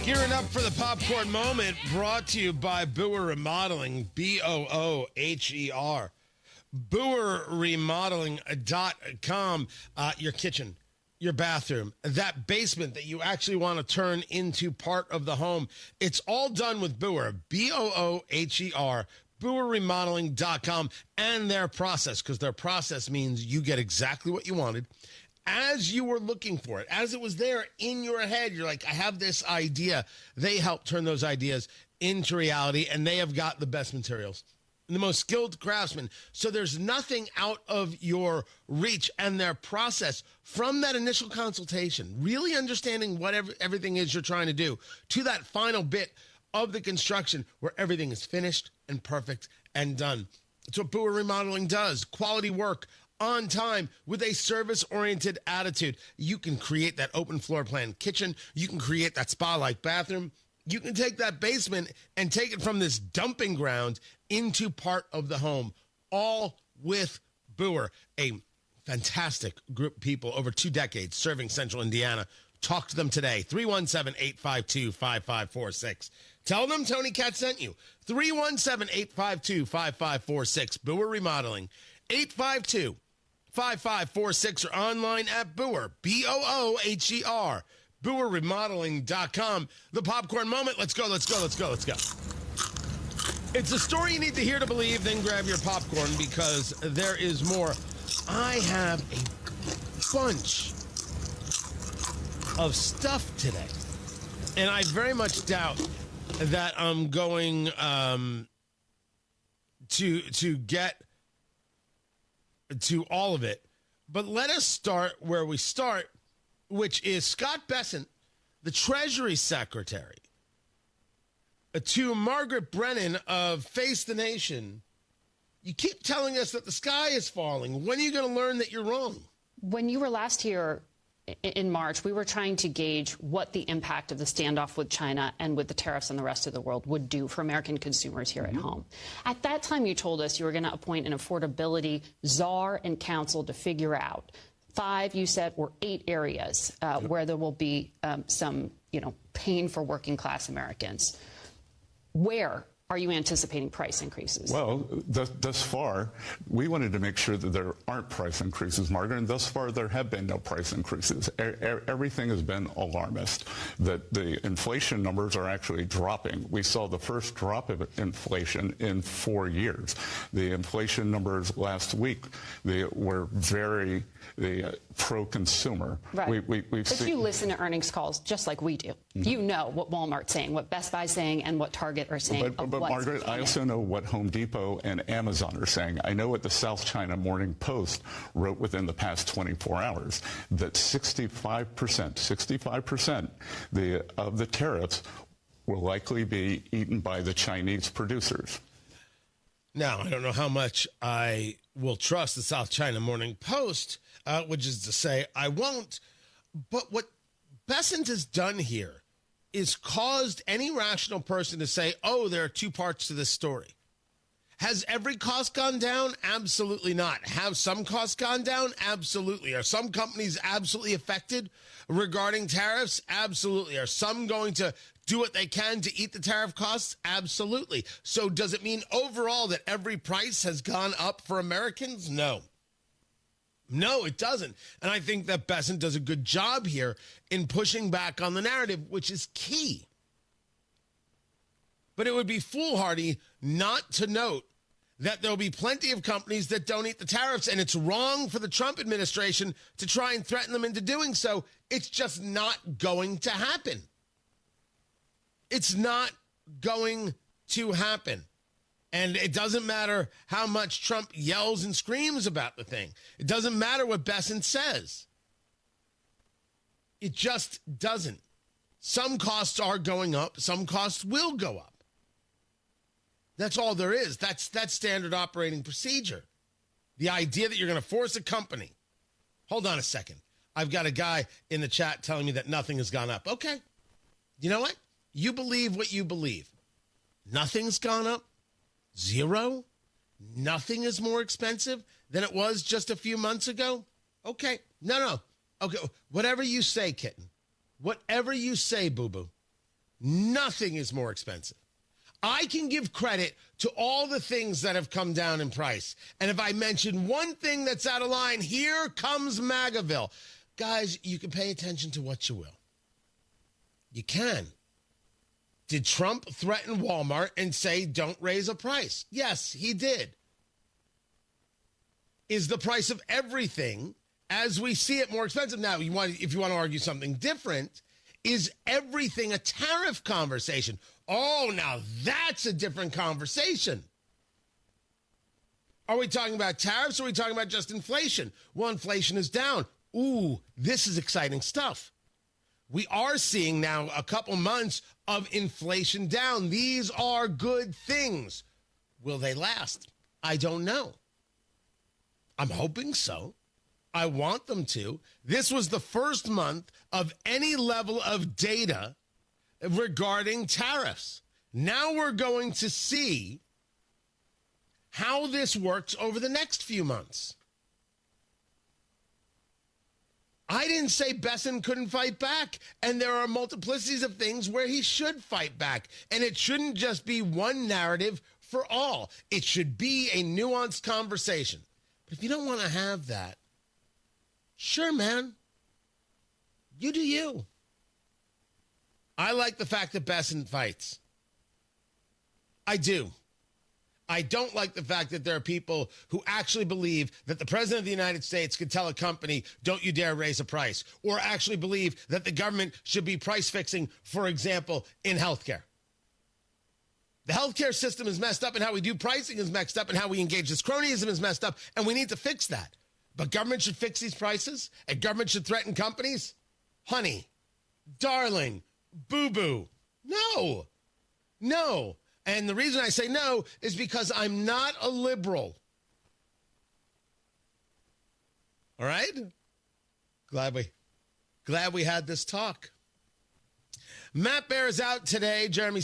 Gearing up for the popcorn moment, brought to you by Booher Remodeling, Booher. BooherRemodeling.com. Your kitchen, your bathroom, that basement that you actually want to turn into part of the home. It's all done with Booher, Booher. BooherRemodeling.com and their process, because their process means you get exactly what you wanted as you were looking for it, as it was there in your head. You're like, I have this idea. They help turn those ideas into reality, and they have got the best materials and the most skilled craftsmen. So there's nothing out of your reach, and their process from that initial consultation, really understanding what everything is you're trying to do, to that final bit of the construction where everything is finished and perfect and done. It's what Booher Remodeling does. Quality work on time with a service-oriented attitude. You can create that open floor plan kitchen. You can create that spa-like bathroom. You can take that basement and take it from this dumping ground into part of the home, all with Booher, a fantastic group of people over 2 decades serving Central Indiana. Talk to them today, 317-852-5546. Tell them Tony Katz sent you, 317-852-5546. Booher Remodeling, 852-5546, or online at Booher, Booher, BooherRemodeling.com. The popcorn moment. Let's go. It's a story you need to hear to believe, then grab your popcorn, because there is more. I have a bunch of stuff today, and I very much doubt that I'm going to get to all of it. But let us start where we start, which is Scott Bessent, the Treasury Secretary, to Margaret Brennan of Face the Nation. You keep telling us that the sky is falling. When are you going to learn that you're wrong? When you were last here in March, we were trying to gauge what the impact of the standoff with China and with the tariffs on the rest of the world would do for American consumers here at home. At that time, you told us you were going to appoint an affordability czar and council to figure out 5, you said, or 8 areas where there will be some, pain for working class Americans. Where are you anticipating price increases? Well, thus far, we wanted to make sure that there aren't price increases, Margaret, and thus far there have been no price increases. Everything has been alarmist. That the inflation numbers are actually dropping. We saw the first drop of inflation in 4 years. The inflation numbers last week, they were very pro-consumer. Right. But you listen to earnings calls just like we do. Mm-hmm. You know what Walmart's saying, what Best Buy's saying, and what Target are saying. But Margaret, I also know what Home Depot and Amazon are saying. I know what the South China Morning Post wrote within the past 24 hours, that 65% of the tariffs will likely be eaten by the Chinese producers. Now, I don't know how much I will trust the South China Morning Post, which is to say I won't. But what Bessent has done here is caused any rational person to say, oh, there are 2 parts to this story. Has every cost gone down? Absolutely not. Have some costs gone down? Absolutely. Are some companies absolutely affected regarding tariffs? Absolutely. Are some going to do what they can to eat the tariff costs? Absolutely. So does it mean overall that every price has gone up for Americans? No. No, it doesn't. And I think that Bessent does a good job here in pushing back on the narrative, which is key. But it would be foolhardy not to note that there'll be plenty of companies that don't eat the tariffs, and it's wrong for the Trump administration to try and threaten them into doing so. It's just not going to happen. It's not going to happen. And it doesn't matter how much Trump yells and screams about the thing. It doesn't matter what Bessent says. It just doesn't. Some costs are going up. Some costs will go up. That's all there is. That's standard operating procedure. The idea that you're going to force a company. Hold on a second. I've got a guy in the chat telling me that nothing has gone up. Okay. You know what? You believe what you believe. Nothing's gone up. 0? Nothing is more expensive than it was just a few months ago? Okay. No. Okay. Whatever you say, kitten. Whatever you say, boo-boo. Nothing is more expensive. I can give credit to all the things that have come down in price. And if I mention one thing that's out of line, here comes MAGAville. Guys, you can pay attention to what you will. You can. Did Trump threaten Walmart and say, don't raise a price? Yes, he did. Is the price of everything, as we see it, more expensive? Now, if you want to argue something different, is everything a tariff conversation? Oh, now that's a different conversation. Are we talking about tariffs or are we talking about just inflation? Well, inflation is down. Ooh, this is exciting stuff. We are seeing now a couple months of inflation down. These are good things. Will they last? I don't know. I'm hoping so. I want them to. This was the first month of any level of data regarding tariffs. Now we're going to see how this works over the next few months. I didn't say Besson couldn't fight back, and there are multiplicities of things where he should fight back, and it shouldn't just be one narrative for all. It should be a nuanced conversation. But if you don't want to have that, sure, man, you do you. I like the fact that Besson fights. I do. I don't like the fact that there are people who actually believe that the president of the United States could tell a company, don't you dare raise a price, or actually believe that the government should be price fixing, for example, in healthcare. The healthcare system is messed up, and how we do pricing is messed up, and how we engage this cronyism is messed up, and we need to fix that. But government should fix these prices, and government should threaten companies? Honey, darling, boo-boo. No. No. And the reason I say no is because I'm not a liberal. All right? Glad we had this talk. Matt Bear is out today. Jeremy